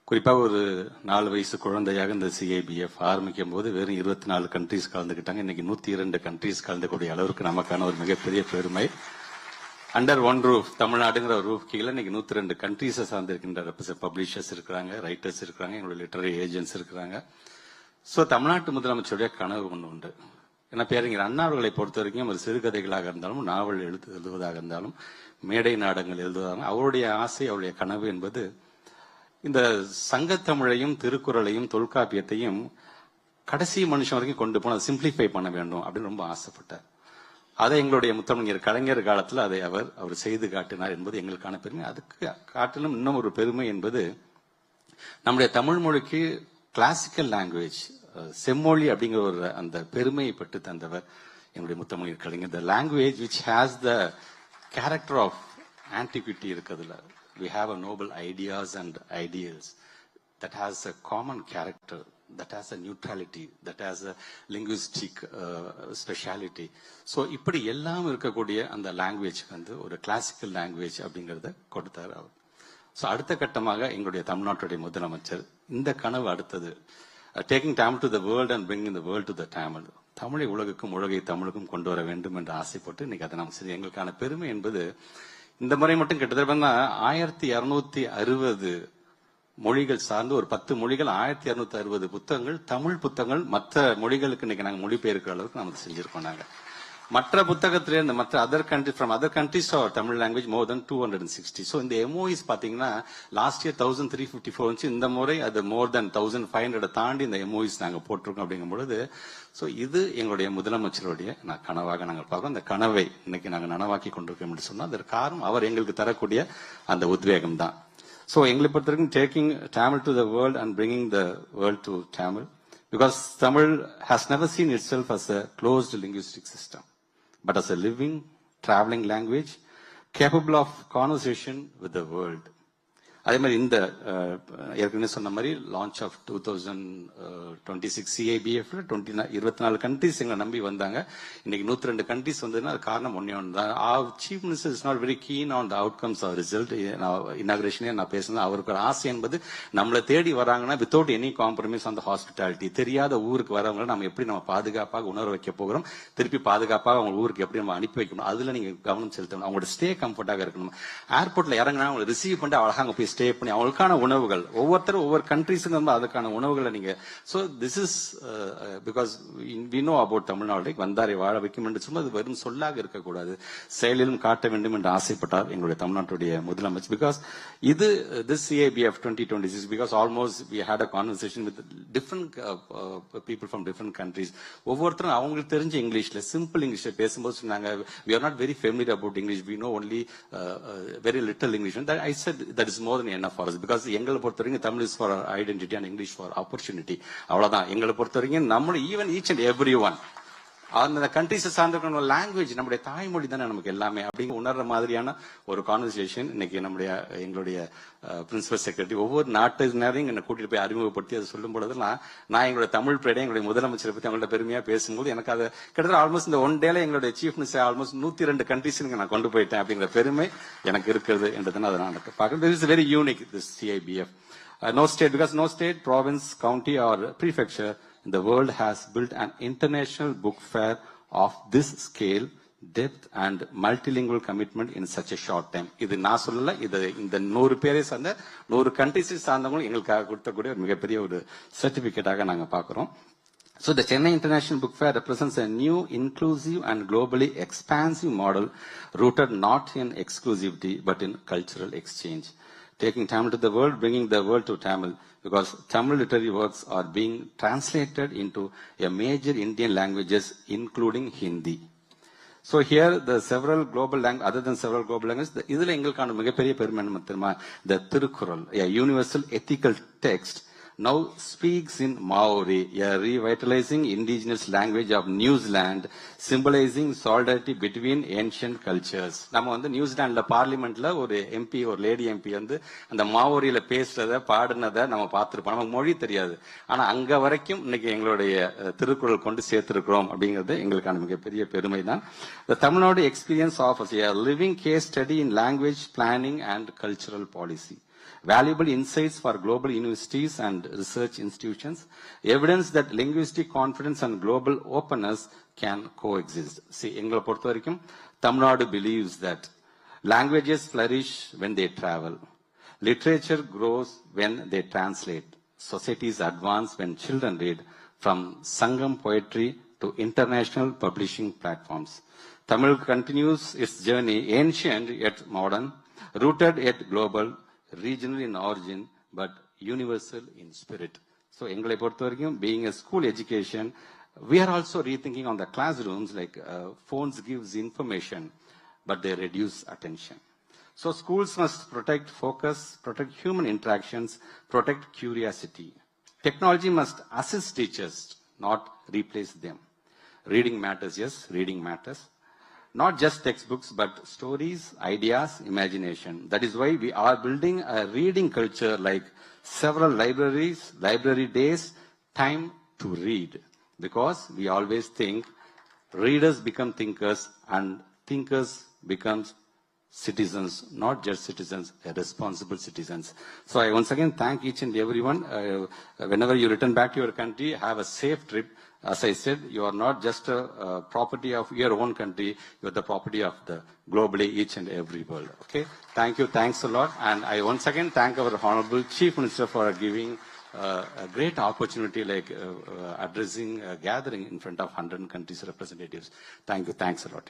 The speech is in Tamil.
குறிப்பாக ஒரு 4 வயசு குழந்தையாக இந்த சிஐபிஎஃப் ஆரம்பிக்கும் போது வெறும் 24 கண்ட்ரீஸ் கலந்துக்கிட்டாங்க. இன்னைக்கு 102 கண்ட்ரீஸ் கலந்துக்கூடிய அளவுக்கு நமக்கான ஒரு மிகப்பெரிய பெருமை. அண்டர் ஒன் ரூஃப் தமிழ்நாடுங்கிற ஒரு ரூஃப் கீழே இன்னைக்கு 102 கண்ட்ரீஸை சார்ந்திருக்கின்ற பப்ளிஷர்ஸ் இருக்கிறாங்க, ரைட்டர்ஸ் இருக்கிறாங்க, எங்களுடைய லிட்டரரி ஏஜென்ட்ஸ் இருக்கிறாங்க. ஸோ தமிழ்நாட்டு முதலமைச்சருடைய கனவு ஒன்று உண்டு. ஏன்னா பேரறிஞர் அண்ணா அவர்களை பொறுத்த வரைக்கும் ஒரு சிறுகதைகளாக இருந்தாலும், நாவல் எழுதுவதாக இருந்தாலும், மேடை நாடகங்கள் எழுதுவதாக, அவருடைய ஆசை, அவருடைய கனவு என்பது இந்த சங்கத்தமிழையும் திருக்குறளையும் தொல்காப்பியத்தையும் கடைசி மனுஷன் வரைக்கும் கொண்டு போன சிம்பிளிஃபை பண்ண வேண்டும் அப்படின்னு ரொம்ப ஆசைப்பட்டார். அதை எங்களுடைய முத்தமிழர் கலைஞர் காலத்தில் அதை அவர் செய்து காட்டினார் என்பது எங்களுக்கான பெருமை. அதுக்கு காட்டிலும் இன்னும் ஒரு பெருமை என்பது நம்முடைய தமிழ் மொழிக்கு கிளாசிக்கல் லாங்குவேஜ், செம்மொழி அப்படிங்கிற ஒரு அந்த பெருமையை பெற்று தந்தவர் எங்களுடைய முத்தமிழர் கலைஞர். The language which has the character of antiquity இருக்குதுல. We have a noble ideas and ideals that has a common character, that has a neutrality, that has a linguistic speciality. So இப்படி எல்லாம் இருக்கக்கூடிய அந்த லாங்குவேஜ் வந்து ஒரு கிளாசிக்கல் லாங்குவேஜ் அப்படிங்கறத கொடுத்தார் அவர். ஸோ அடுத்த கட்டமாக எங்களுடைய தமிழ்நாட்டுடைய முதலமைச்சர் இந்த கனவு அடுத்தது, taking Tamil to the world and bringing the world to the Tamil, தமிழை உலகுக்கும் உலகை தமிழுக்கும் கொண்டு வர வேண்டும் என்று ஆசைப்பட்டு இன்னைக்கு அதை நாம் சரி. எங்களுக்கான பெருமை என்பது இந்த முறை மட்டும் கிட்டத்தட்ட 1260 மொழிகள் சார்ந்து ஒரு 10 மொழிகள் 1260 புத்தகங்கள், தமிழ் புத்தகங்கள் மற்ற மொழிகளுக்கு இன்னைக்கு நாங்கள் மொழிபெயர்க்கிற அளவுக்கு நம்ம செஞ்சிருக்கோம். நாங்க மற்ற புத்தகத்திலிருந்து மற்ற other countries R Tamil language மோர் தென் 260. ஸோ இந்த எம்ஓஇஸ் பாத்தீங்கன்னா லாஸ்ட் இயர் 1354 வந்துச்சு. இந்த முறை அது மோர் தென் 1500 தாண்டி இந்த எம்ஓஇஸ் நாங்கள் போட்டிருக்கோம். அப்படிங்கும் பொழுது ஸோ இது எங்களுடைய முதலமைச்சருடைய கனவாக நாங்கள் பார்க்கிறோம். அந்த கனவை இன்னைக்கு நாங்கள் நனவாக்கி கொண்டிருக்கோம் என்று சொன்னால் அதற்கு காரணம் அவர் எங்களுக்கு தரக்கூடிய அந்த உத்வேகம் தான். ஸோ எங்களை பொறுத்த வரைக்கும் taking Tamil to the world and bringing the world to Tamil, because Tamil has never seen itself as a closed linguistic system, but as a living, traveling language capable of conversation with the world. அதே மாதிரி இந்த ஏற்கனவே சொன்ன மாதிரி லான்ச் ஆஃப் 2026 சிஐபிஎஃப் 24 கண்ட்ரிஸ் எங்களை நம்பி வந்தாங்க. இன்னைக்கு 102 கண்ட்ரிஸ் வந்ததுன்னா அது காரணம் ஒன்னே ஒன்று தான். Chief minister is not very keen on the outcomes of result. இனாகிரேஷனே நான் பேசுனேன். அவருக்கு ஆசை என்பது நம்மளை தேடி வராங்கன்னா without any compromise on the hospitality, தெரியாத ஊருக்கு வரவங்களை நம்ம எப்படி நம்ம பாதுகாப்பாக உணர வைக்க போகிறோம், திருப்பி பாதுகாப்பாக அவங்க ஊருக்கு எப்படி நம்ம அனுப்பி வைக்கணும், அதுல நீங்க கவனம் செலுத்தணும். அவங்களோட ஸ்டே கம்ஃபர்டாக இருக்கணும். ஏர்போர்ட்ல இறங்கினா அவங்களை ரிசீவ் பண்ணி அழகாக அங்கே போய் ஸ்டே பண்ணி அவங்களுக்கான உணவுகள், ஒவ்வொருத்தரும் ஒவ்வொரு கண்ட்ரிஸுக்கு அதுக்கான உணவுகளை நீங்க. So this is because we know about Tamil Nadu. வந்தாரை வாழ வைக்கும் என்று சொன்னால் அது வெறும் சொல்லாக இருக்கக்கூடாது, செயலிலும் காட்ட வேண்டும் என்று ஆசைப்பட்டார் எங்களுடைய தமிழ்நாட்டுடைய முதலமைச்சர். பிகாஸ் இது this CIBF 2026 because almost we had a conversation with different people from different countries. ஒவ்வொருத்தரும் அவங்களுக்கு தெரிஞ்ச இங்கிலீஷ்ல சிம்பிள் இங்கிலீஷ்ல பேசும்போது சொன்னாங்க, we are not very familiar about English, we know only very little English. And I said that is more than enough for us, because எங்களை பொறுத்த வரைக்கும் Tamil is for identity and English for opportunity. அவ்வளவுதான். எங்களை பொறுத்த வரைக்கும் நம்மளும் even each and every one அந்த கண்ட்ரிஸை சார்ந்த லாங்குவேஜ் நம்முடைய தாய்மொழி தானே நமக்கு எல்லாமே அப்படிங்க உணர்ற மாதிரியான ஒரு கான்வர்சேஷன் இன்னைக்கு எங்களுடைய பிரின்சிபல் செக்ரட்டரி ஒவ்வொரு நாட்டினரையும் என்னை கூட்டிட்டு போய் அறிமுகப்படுத்தி அதை சொல்லும் பொழுதுலாம் நான் எங்களுடைய தமிழ் பேரையும் எங்களுடைய முதலமைச்சரை பத்தி அவங்கள்ட்ட பெருமையா பேசும்போது எனக்கு அதை கிட்டத்தட்ட ஆல்மோஸ்ட் இந்த ஒன் டேல எங்களுடைய சீஃப் மினிஸ்டர் ஆல்மோஸ்ட் 102 கண்ட்ரிஸ் நான் கொண்டு போயிட்டேன் அப்படிங்கிற பெருமை எனக்கு இருக்கிறது என்றதுன்னு அதை நான் பார்க்கிறேன். This is very unique, this CIBF. No state, because no state, province, county or prefecture in the world has built an international book fair of this scale, depth and multilingual commitment in such a short time. இது நான் சொல்லல, இது இந்த 100 பேரை சார்ந்த 100 கண்ட்ரிஸ் சார்ந்தவங்க எங்களுக்காக கொடுத்தக்கூடிய ஒரு மிகப்பெரிய ஒரு சர்டிபிகேட்டாக நாங்க பார்க்கிறோம். So the Chennai International Book Fair represents a new, inclusive and globally expansive model rooted not in exclusivity but in cultural exchange. Taking Tamil to the world, bringing the world to Tamil, because Tamil literary works are being translated into a major Indian languages, including Hindi. So here the several global languages, other than several global languages, இதுல எங்களுக்கான மிகப்பெரிய பெருமை என்ன தெரியுமா? The Thirukkural, a universal ethical text, now speaks in Maori, a revitalizing indigenous language of New Zealand, symbolizing solidarity between ancient cultures. நம்ம நியூசிலாந்துல பார்லிமெண்ட்ல ஒரு எம்பி, ஒரு லேடி எம்பி அந்த மாவோரியில பேசுறத பாடுனதை நம்ம பார்த்திருப்போம். நமக்கு மொழி தெரியாது, ஆனா அங்க வரைக்கும் இன்னைக்கு எங்களுடைய திருக்குறள் கொண்டு சேர்த்திருக்கிறோம் அப்படிங்கிறது எங்களுக்கான மிகப்பெரிய பெருமை தான். The Tamil Nadu experience offers a living case study in language planning and cultural policy. valuable insights for global universities and research institutions, evidence that linguistic confidence and global openness can coexist. See, Engla Portorikum, Tamil Nadu believes that languages flourish when they travel. Literature grows when they translate. Societies advance when children read, from Sangam poetry to international publishing platforms. Tamil continues its journey, ancient yet modern, rooted yet global, regional in origin, but universal in spirit. So, Engle Porthorim, being a school education, we are also rethinking on the classrooms, like phones gives information, but they reduce attention. So schools must protect focus, protect human interactions, protect curiosity. Technology must assist teachers, not replace them. Reading matters, yes, reading matters. Not just textbooks, but stories, ideas, imagination. That is why we are building a reading culture, like several libraries, library days, time to read. Because we always think readers become thinkers and thinkers becomes citizens, not just citizens, responsible citizens. So I once again thank each and everyone. Whenever you return back to your country, have a safe trip. As I said, you are not just a property of your own country, you are the property of the globally each and every world. Okay? Thank you, thanks a lot. And I once again thank our Honorable Chief Minister for giving a great opportunity, like addressing a gathering in front of 100 countries representatives. Thank you, thanks a lot.